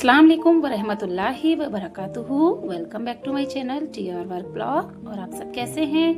अस्सलाम वालेकुम वरहमतुल्लाहि वबरकातुहू। Welcome back to my channel TR work blog. और आप सब कैसे हैं?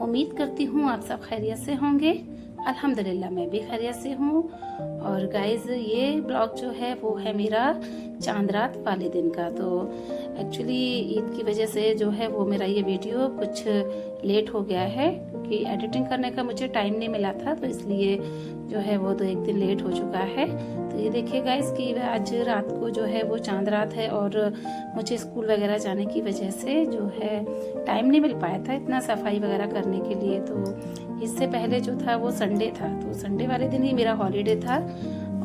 उम्मीद करती हूँ आप सब खैरियत से होंगे। अल्हम्दुलिल्लाह मैं भी खैरियत से हूँ। और गाइज ये ब्लॉग जो है वो है मेरा चांद रात वाले दिन का। तो एक्चुअली ईद की वजह से जो है वो मेरा ये वीडियो कुछ लेट हो गया है क्योंकि एडिटिंग करने का मुझे टाइम नहीं मिला था, तो इसलिए जो है वो 2-1 दिन लेट हो चुका है। तो ये देखिए गाइस कि आज रात को जो है वो चांद रात है और मुझे स्कूल वगैरह जाने की वजह से जो है टाइम नहीं मिल पाया था इतना सफाई वगैरह करने के लिए। तो इससे पहले जो था वो संडे था, तो संडे वाले दिन ही मेरा हॉलीडे था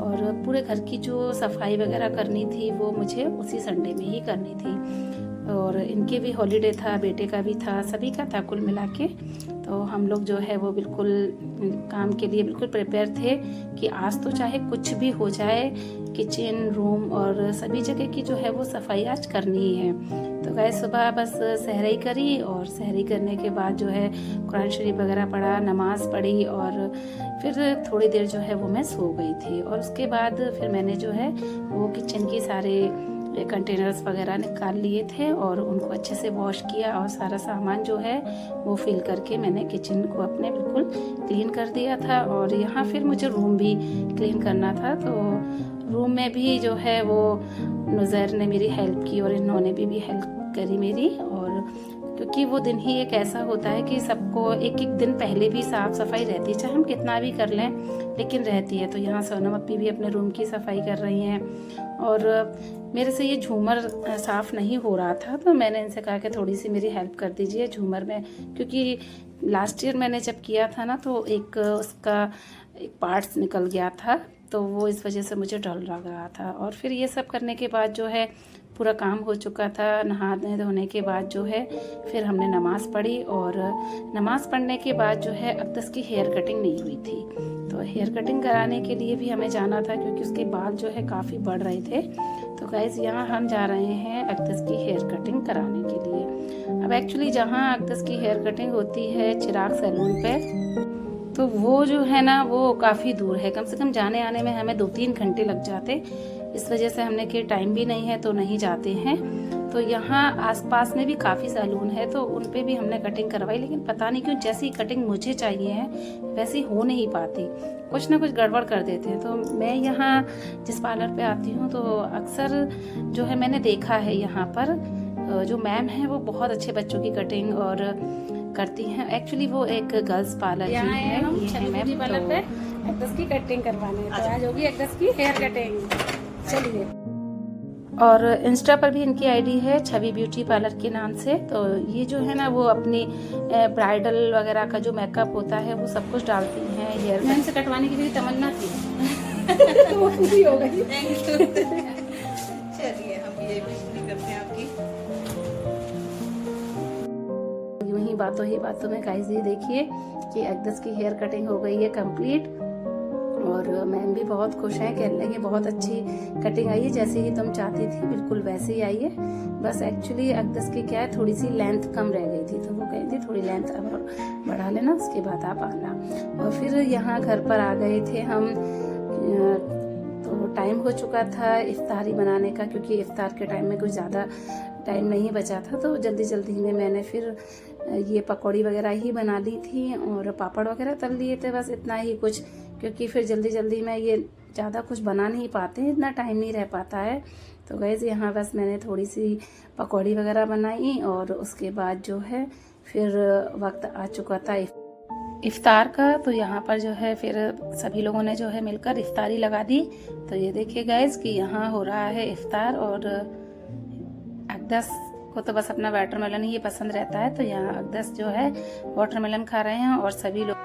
और पूरे घर की जो सफाई वगैरह करनी थी वो मुझे उसी संडे में ही करनी थी। और इनके भी हॉलीडे था, बेटे का भी था, सभी का था कुल मिला के। तो हम लोग जो है वो बिल्कुल काम के लिए बिल्कुल प्रिपेयर थे कि आज तो चाहे कुछ भी हो जाए, किचन रूम और सभी जगह की जो है वो सफाई आज करनी ही है। तो गए सुबह बस सहरी करी और सहरी करने के बाद जो है कुरान शरीफ वगैरह पढ़ा, नमाज पढ़ी और फिर थोड़ी देर जो है वो मैं सो गई थी। और उसके बाद फिर मैंने जो है वो किचन की सारे कंटेनर्स वगैरह निकाल लिए थे और उनको अच्छे से वॉश किया और सारा सामान जो है वो फिल करके मैंने किचन को अपने बिल्कुल क्लीन कर दिया था। और यहाँ फिर मुझे रूम भी क्लीन करना था, तो रूम में भी जो है वो नुज़ैर ने मेरी हेल्प की और इन्होंने भी हेल्प करी मेरी। और क्योंकि वो दिन ही एक ऐसा होता है कि सबको एक दिन पहले भी साफ सफाई रहती है, चाहे हम कितना भी कर लें लेकिन रहती है। तो यहाँ सोनम अप्पी भी अपने रूम की सफाई कर रही हैं और मेरे से ये झूमर साफ़ नहीं हो रहा था, तो मैंने इनसे कहा कि थोड़ी सी मेरी हेल्प कर दीजिए झूमर में, क्योंकि लास्ट ईयर मैंने जब किया था ना तो एक उसका एक पार्ट्स निकल गया था, तो वो इस वजह से मुझे डर लग रहा था। और फिर ये सब करने के बाद जो है पूरा काम हो चुका था। नहाने धोने के बाद जो है फिर हमने नमाज़ पढ़ी और नमाज़ पढ़ने के बाद जो है अक्दस की हेयर कटिंग नहीं हुई थी, तो हेयर कटिंग कराने के लिए भी हमें जाना था क्योंकि उसके बाल जो है काफ़ी बढ़ रहे थे। तो गाइस यहाँ हम जा रहे हैं अक्दस की हेयर कटिंग कराने के लिए। अब एक्चुअली जहाँ अक्दस की हेयर कटिंग होती है चिराग सैलून पे, तो वो जो है ना वो काफ़ी दूर है, कम से कम जाने आने में हमें 2-3 घंटे लग जाते। इस वजह से हमने कि टाइम भी नहीं है तो नहीं जाते हैं। तो यहाँ आसपास में भी काफ़ी सैलून है तो उन पे भी हमने कटिंग करवाई, लेकिन पता नहीं क्यों जैसी कटिंग मुझे चाहिए है वैसी हो नहीं पाती, कुछ ना कुछ गड़बड़ कर देते हैं। तो मैं यहाँ जिस पार्लर पे आती हूँ तो अक्सर जो है मैंने देखा है यहाँ पर जो मैम है वो बहुत अच्छे बच्चों की कटिंग और करती हैं। एक्चुअली वो एक गर्ल्स पार्लर है, ये है मैम पार्लर पे अक्दस की कटिंग करवाने, तो आज होगी अक्दस की हेयर कटिंग। चलिए। और इंस्टा पर भी इनकी आईडी है छवि ब्यूटी पार्लर के नाम से। तो ये जो है ना वो अपनी ब्राइडल वगैरह का जो मेकअप होता है वो सब कुछ डालती हैं। हेयर मैम से कटवाने की मेरी तमन्ना थी वो पूरी हो गई। चलिए हम ये भी करते हैं आपकी। यूं ही बातों में गाइस ये देखिए कि अक्दस की हेयर कटिंग हो गई है कंप्लीट और मैम भी बहुत खुश हैं, कहने लगी बहुत अच्छी कटिंग आई है, जैसे ही तुम चाहती थी बिल्कुल वैसे ही आई है। बस एक्चुअली अक्दस की क्या है थोड़ी सी लेंथ कम रह गई थी, तो वो कही थी थोड़ी लेंथ अब बढ़ा लेना उसके बाद आप आना। और फिर यहाँ घर पर आ गए थे हम, तो टाइम हो चुका था इफ्तारी बनाने का, क्योंकि इफ्तार के टाइम में कुछ ज़्यादा टाइम नहीं बचा था। तो जल्दी जल्दी में मैंने फिर ये पकौड़ी वगैरह ही बना ली थी और पापड़ वगैरह तल लिए थे, बस इतना ही कुछ, क्योंकि फिर जल्दी जल्दी में ये ज़्यादा कुछ बना नहीं पाते, इतना टाइम नहीं रह पाता है। तो गाइस यहाँ बस मैंने थोड़ी सी पकौड़ी वगैरह बनाई और उसके बाद जो है फिर वक्त आ चुका था इफ्तार का। तो यहाँ पर जो है फिर सभी लोगों ने जो है मिलकर इफ्तारी लगा दी। तो ये देखिए गाइस कि यहाँ हो रहा है इफ्तार और अक्दस को तो बस अपना वाटरमेलन ही पसंद रहता है, तो यहाँ अक्दस जो है वाटरमेलन खा रहे हैं और सभी लोग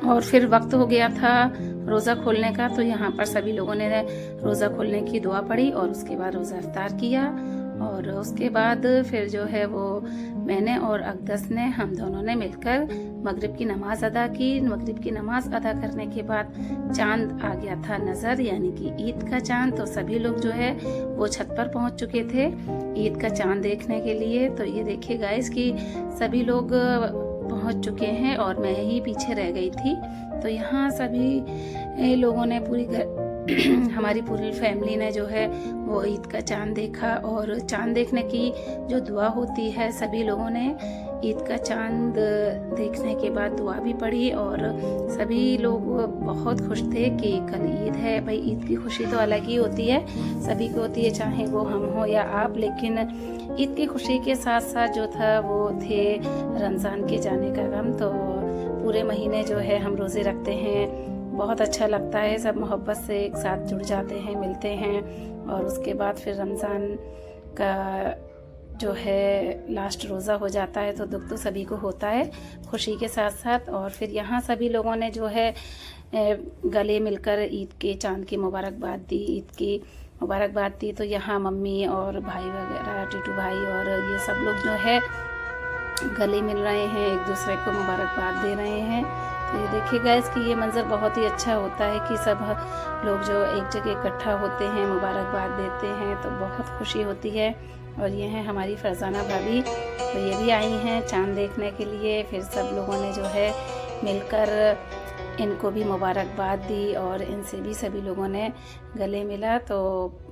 और फिर वक्त हो गया था रोज़ा खोलने का। तो यहाँ पर सभी लोगों ने रोज़ा खोलने की दुआ पढ़ी और उसके बाद रोज़ा इफ्तार किया। और और उसके बाद फिर जो है वो मैंने और अक़दस ने, हम दोनों ने मिलकर मगरिब की नमाज अदा की। मगरिब की नमाज अदा करने के बाद चांद आ गया था नज़र, यानी कि ईद का चांद। तो सभी लोग जो है वो छत पर पहुंच चुके थे ईद का चांद देखने के लिए। तो ये देखिए गाइस कि सभी लोग पहुंच चुके हैं और मैं ही पीछे रह गई थी। तो यहाँ सभी लोगों ने हमारी पूरी फैमिली ने जो है वो ईद का चांद देखा। और चांद देखने की जो दुआ होती है, सभी लोगों ने ईद का चांद देखने के बाद दुआ भी पढ़ी और सभी लोग बहुत खुश थे कि कल ईद है। भाई ईद की खुशी तो अलग ही होती है, सभी को होती है, चाहे वो हम हो या आप। लेकिन ईद की खुशी के साथ साथ जो था वो थे रमज़ान के जाने का गम। तो पूरे महीने जो है हम रोज़े रखते हैं, बहुत अच्छा लगता है, सब मोहब्बत से एक साथ जुड़ जाते हैं, मिलते हैं। और उसके बाद फिर रमज़ान का जो है लास्ट रोज़ा हो जाता है, तो दुख तो सभी को होता है खुशी के साथ साथ। और फिर यहाँ सभी लोगों ने जो है गले मिलकर ईद के चांद की मुबारकबाद दी, ईद की मुबारकबाद दी। तो यहाँ मम्मी और भाई वगैरह, टीटू भाई और ये सब लोग जो है गले मिल रहे हैं, एक दूसरे को मुबारकबाद दे रहे हैं। तो ये देखिए गाइस कि ये मंज़र बहुत ही अच्छा होता है कि सब लोग जो एक जगह इकट्ठा होते हैं, मुबारकबाद देते हैं, तो बहुत खुशी होती है। और ये हैं हमारी फरजाना भाभी, तो ये भी आई हैं चांद देखने के लिए। फिर सब लोगों ने जो है मिलकर इनको भी मुबारकबाद दी और इनसे भी सभी लोगों ने गले मिला, तो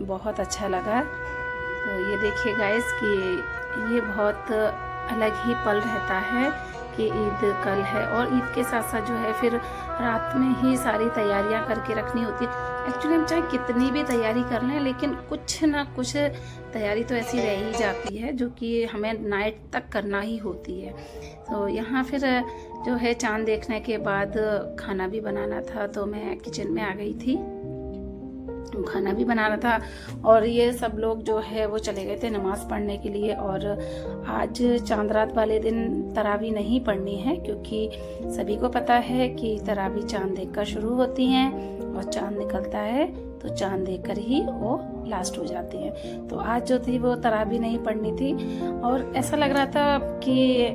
बहुत अच्छा लगा। तो ये देखिए गाइस कि ये बहुत अलग ही पल रहता है कि ईद कल है और ईद के साथ साथ जो है फिर रात में ही सारी तैयारियां करके रखनी होती है। एक्चुअली हम चाहे कितनी भी तैयारी कर लें, लेकिन कुछ ना कुछ तैयारी तो ऐसी रह ही जाती है जो कि हमें नाइट तक करना ही होती है। तो यहाँ फिर जो है चांद देखने के बाद खाना भी बनाना था, तो मैं किचन में आ गई थी, खाना भी बनाना था। और ये सब लोग जो है वो चले गए थे नमाज़ पढ़ने के लिए। और आज चांद रात वाले दिन तरावी नहीं पढ़नी है, क्योंकि सभी को पता है कि तरावी चांद देखकर शुरू होती हैं और चांद निकलता है तो चांद देखकर ही वो लास्ट हो जाती हैं। तो आज जो थी वो तरावी नहीं पढ़नी थी और ऐसा लग रहा था कि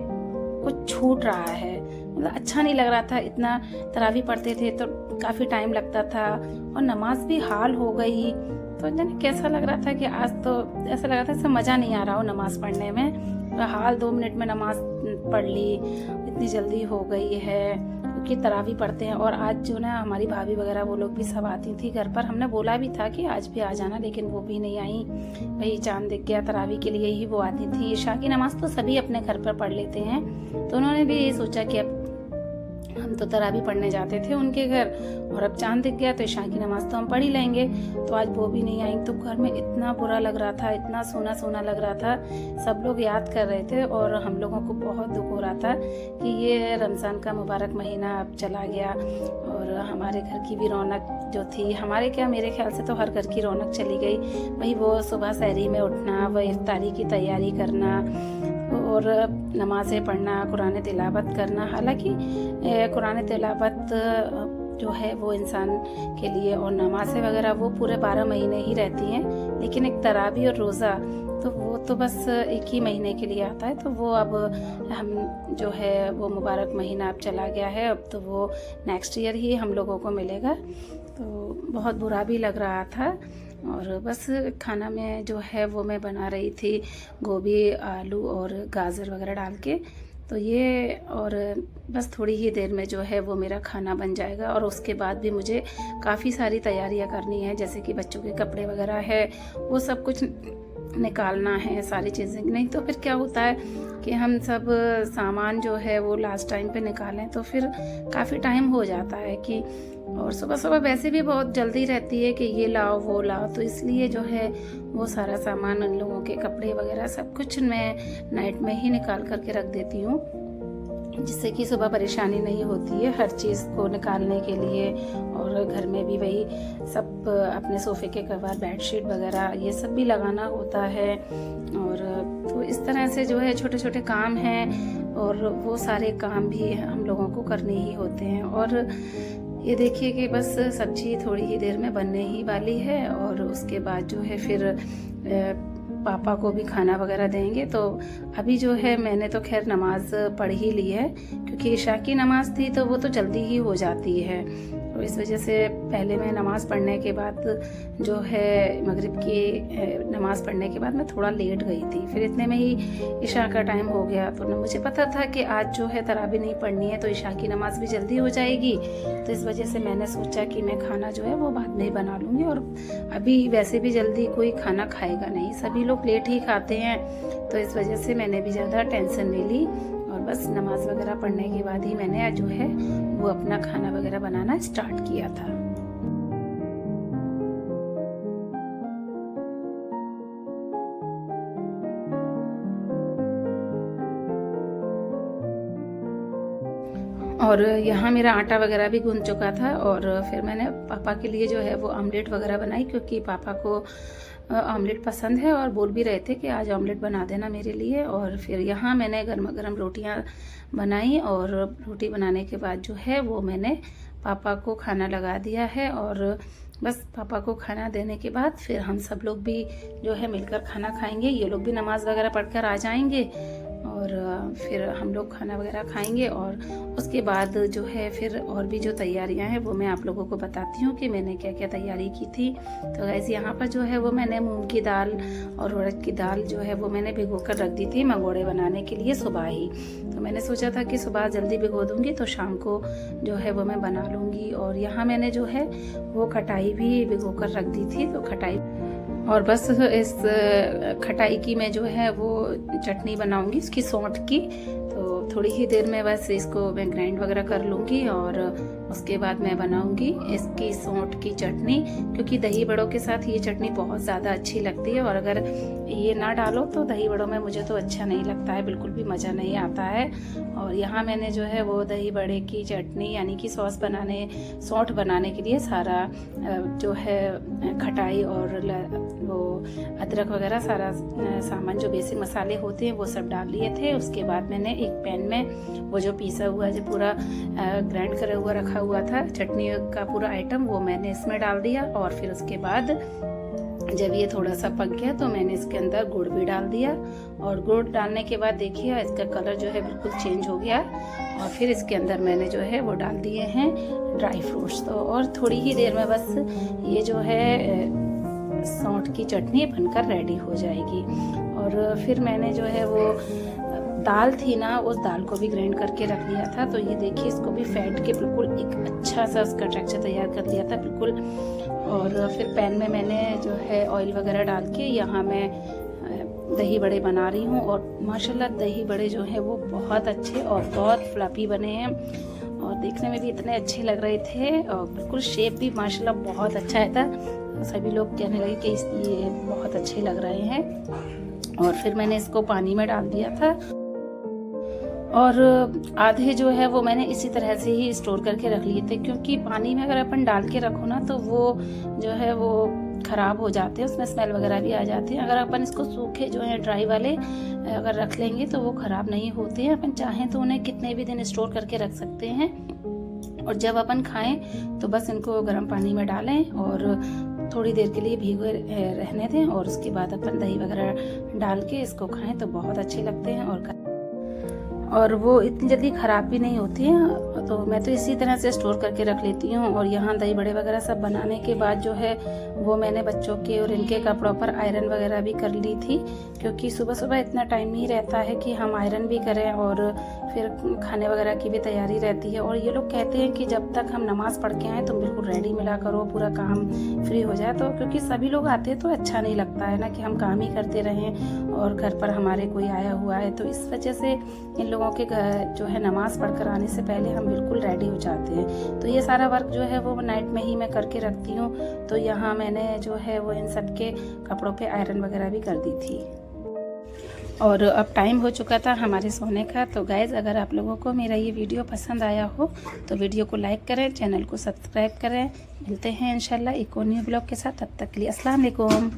कुछ छूट रहा है, मतलब अच्छा नहीं लग रहा था। इतना तरावी पढ़ते थे तो काफ़ी टाइम लगता था और नमाज भी हाल हो गई, तो जाने कैसा लग रहा था कि आज तो ऐसा लग रहा था जैसे मज़ा नहीं आ रहा हो नमाज पढ़ने में। हाल 2 मिनट में नमाज पढ़ ली, इतनी जल्दी हो गई है, क्योंकि तरावी पढ़ते हैं। और आज जो ना हमारी भाभी वगैरह वो लोग भी सब आती थी घर पर। हमने बोला भी था कि आज भी आ जाना, लेकिन वो भी नहीं आई। भाई चांद दिख गया, तरावी के लिए ही वो आती थी। ईशा की नमाज तो सभी अपने घर पर पढ़ लेते हैं, तो उन्होंने भी यही सोचा कि अब हम तो तरावी पढ़ने जाते थे उनके घर और अब चांद दिख गया तो ईशा की नमाज तो हम पढ़ ही लेंगे। तो आज वो भी नहीं आई, तो घर में इतना बुरा लग रहा था, इतना सूना सूना लग रहा था। सब लोग याद कर रहे थे और हम लोगों को बहुत दुख हो रहा था कि ये रमज़ान का मुबारक महीना अब चला गया और हमारे घर की भी रौनक जो थी, हमारे क्या मेरे ख्याल से तो हर घर की रौनक चली गई। वही वो सुबह सहरी में उठना, वह इफ्तारी की तैयारी करना और नमाज़ें पढ़ना, कुरान तिलावत करना। हालांकि कुरान तिलावत जो है वो इंसान के लिए और नमाज़ें वगैरह वो पूरे 12 महीने ही रहती हैं, लेकिन एक तरावी और रोज़ा तो वो तो बस एक ही महीने के लिए आता है। तो वो अब हम जो है वो मुबारक महीना अब चला गया है, अब तो वो नेक्स्ट ईयर ही हम लोगों को मिलेगा। तो बहुत बुरा भी लग रहा था। और बस खाना में जो है वो मैं बना रही थी गोभी, आलू और गाजर वगैरह डाल के। तो ये और बस थोड़ी ही देर में जो है वो मेरा खाना बन जाएगा। और उसके बाद भी मुझे काफ़ी सारी तैयारियां करनी है, जैसे कि बच्चों के कपड़े वगैरह है वो सब कुछ निकालना है, सारी चीज़ें। नहीं तो फिर क्या होता है कि हम सब सामान जो है वो लास्ट टाइम पे निकालें तो फिर काफ़ी टाइम हो जाता है कि, और सुबह सुबह वैसे भी बहुत जल्दी रहती है कि ये लाओ वो लाओ, तो इसलिए जो है वो सारा सामान, उन लोगों के कपड़े वगैरह सब कुछ मैं नाइट में ही निकाल करके रख देती हूँ, जिससे कि सुबह परेशानी नहीं होती है हर चीज़ को निकालने के लिए। और घर में भी वही सब अपने सोफ़े के कवर, बेडशीट वगैरह ये सब भी लगाना होता है। और तो इस तरह से जो है छोटे छोटे काम हैं और वो सारे काम भी हम लोगों को करने ही होते हैं। और ये देखिए कि बस सब्जी थोड़ी ही देर में बनने ही वाली है और उसके बाद जो है फिर पापा को भी खाना वगैरह देंगे। तो अभी जो है मैंने तो खैर नमाज़ पढ़ ही ली है, क्योंकि इशा की नमाज़ थी तो वो तो जल्दी ही हो जाती है। तो इस वजह से पहले मैं नमाज़ पढ़ने के बाद जो है मगरिब की नमाज़ पढ़ने के बाद मैं थोड़ा लेट गई थी। फिर इतने में ही इशा का टाइम हो गया। तो मुझे पता था कि आज जो है तरावी नहीं पढ़नी है, तो इशा की नमाज़ भी जल्दी हो जाएगी। तो इस वजह से मैंने सोचा कि मैं खाना जो है वो बाद में ही बना लूँगी। और अभी वैसे भी जल्दी कोई खाना खाएगा नहीं, सभी लोग लेट ही खाते हैं। तो इस वजह से मैंने भी ज़्यादा टेंशन नहीं ली, और बस नमाज़ वगैरह पढ़ने के बाद ही मैंने जो है वो अपना खाना वगैरह बनाना स्टार्ट किया था। और यहाँ मेरा आटा वगैरह भी गूंद चुका था, और फिर मैंने पापा के लिए जो है वो ऑमलेट वगैरह बनाई, क्योंकि पापा को ऑमलेट पसंद है और बोल भी रहे थे कि आज ऑमलेट बना देना मेरे लिए। और फिर यहाँ मैंने गर्मा गर्म रोटियाँ बनाई, और रोटी बनाने के बाद जो है वो मैंने पापा को खाना लगा दिया है। और बस पापा को खाना देने के बाद फिर हम सब लोग भी जो है मिलकर खाना खाएंगे। ये लोग भी नमाज़ वगैरह पढ़कर आ जाएंगे, और फिर हम लोग खाना वगैरह खाएंगे। और उसके बाद जो है फिर और भी जो तैयारियां हैं वो मैं आप लोगों को बताती हूँ कि मैंने क्या क्या तैयारी की थी। तो गाइस यहाँ पर जो है वो मैंने मूंग की दाल और उड़द की दाल जो है वो मैंने भिगो कर रख दी थी मंगोड़े बनाने के लिए सुबह ही। तो मैंने सोचा था कि सुबह जल्दी भिगो दूँगी तो शाम को जो है वो मैं बना लूँगी। और यहाँ मैंने जो है वो खटाई भी भिगो कर रख दी थी। तो खटाई, और बस इस खटाई की मैं जो है वो चटनी बनाऊंगी इसकी सौंठ की। तो थोड़ी ही देर में बस इसको मैं ग्राइंड वगैरह कर लूँगी, और उसके बाद मैं बनाऊंगी इसकी सौंठ की चटनी, क्योंकि दही बड़ों के साथ ये चटनी बहुत ज़्यादा अच्छी लगती है। और अगर ये ना डालो तो दही बड़ों में मुझे तो अच्छा नहीं लगता है, बिल्कुल भी मज़ा नहीं आता है। और यहाँ मैंने जो है वो दही बड़े की चटनी यानी कि सौंठ बनाने के लिए सारा जो है खटाई और वो अदरक वगैरह सारा सामान जो बेसिक मसाले होते हैं वो सब डाल लिए थे। उसके बाद मैंने एक पैन में वो जो पिसा हुआ जो पूरा ग्राइंड करा हुआ रखा हुआ था चटनी का पूरा आइटम वो मैंने इसमें डाल दिया। और फिर उसके बाद जब ये थोड़ा सा पक गया तो मैंने इसके अंदर गुड़ भी डाल दिया। और गुड़ डालने के बाद देखिए इसका कलर जो है बिल्कुल चेंज हो गया। और फिर इसके अंदर मैंने जो है वो डाल दिए हैं ड्राई फ्रूट्स। तो और थोड़ी ही देर में बस ये जो है सौंठ की चटनी बनकर रेडी हो जाएगी। और फिर मैंने जो है वो दाल थी ना, उस दाल को भी ग्राइंड करके रख लिया था। तो ये देखिए इसको भी फेंट के बिल्कुल एक अच्छा सा उसका टेक्सचर तैयार कर लिया था बिल्कुल। और फिर पैन में मैंने जो है ऑयल वगैरह डाल के यहाँ मैं दही बड़े बना रही हूँ। और माशाल्लाह दही बड़े जो हैं वो बहुत अच्छे और बहुत फ्लफी बने हैं, और देखने में भी इतने अच्छे लग रहे थे, और बिल्कुल शेप भी माशाल्लाह बहुत अच्छा है था। सभी लोग कहने लगे कि ये बहुत अच्छे लग रहे हैं। और फिर मैंने इसको पानी में डाल दिया था, और आधे जो है वो मैंने इसी तरह से ही स्टोर करके रख लिए थे, क्योंकि पानी में अगर अपन डाल के रखो ना तो वो जो है वो ख़राब हो जाते हैं, उसमें स्मेल वगैरह भी आ जाती है। अगर अपन इसको सूखे जो है ड्राई वाले अगर रख लेंगे तो वो ख़राब नहीं होते हैं। अपन चाहें तो उन्हें कितने भी दिन स्टोर करके रख सकते हैं। और जब अपन खाएं तो बस इनको गर्म पानी में डालें और थोड़ी देर के लिए भीगे रहने दें, और उसके बाद अपन दही वगैरह डाल के इसको खाएं तो बहुत अच्छे लगते हैं। और वो इतनी जल्दी ख़राब भी नहीं होती हैं। तो मैं तो इसी तरह से स्टोर करके रख लेती हूँ। और यहाँ दही बड़े वगैरह सब बनाने के बाद जो है वो मैंने बच्चों के और इनके कपड़ों पर आयरन वगैरह भी कर ली थी, क्योंकि सुबह सुबह इतना टाइम नहीं रहता है कि हम आयरन भी करें और फिर खाने वगैरह की भी तैयारी रहती है। और ये लोग कहते हैं कि जब तक हम नमाज़ पढ़ के आएँ तो बिल्कुल रेडी मिला करो, पूरा काम फ्री हो जाए। तो क्योंकि सभी लोग आते हैं तो अच्छा नहीं लगता है ना कि हम काम ही करते रहें और घर पर हमारे कोई आया हुआ है। तो इस वजह से इन लोगों के घर जो है नमाज़ पढ़कर आने से पहले हम बिल्कुल रेडी हो जाते हैं। तो ये सारा वर्क जो है वो नाइट में ही मैं करके रखती हूँ। तो यहाँ मैंने जो है वो इन सब के कपड़ों पे आयरन वगैरह भी कर दी थी। और अब टाइम हो चुका था हमारे सोने का। तो गाइज़ अगर आप लोगों को मेरा ये वीडियो पसंद आया हो तो वीडियो को लाइक करें, चैनल को सब्सक्राइब करें। मिलते हैं इंशाल्लाह एक और न्यू ब्लॉग के साथ, तब तक के लिए अस्सलाम वालेकुम।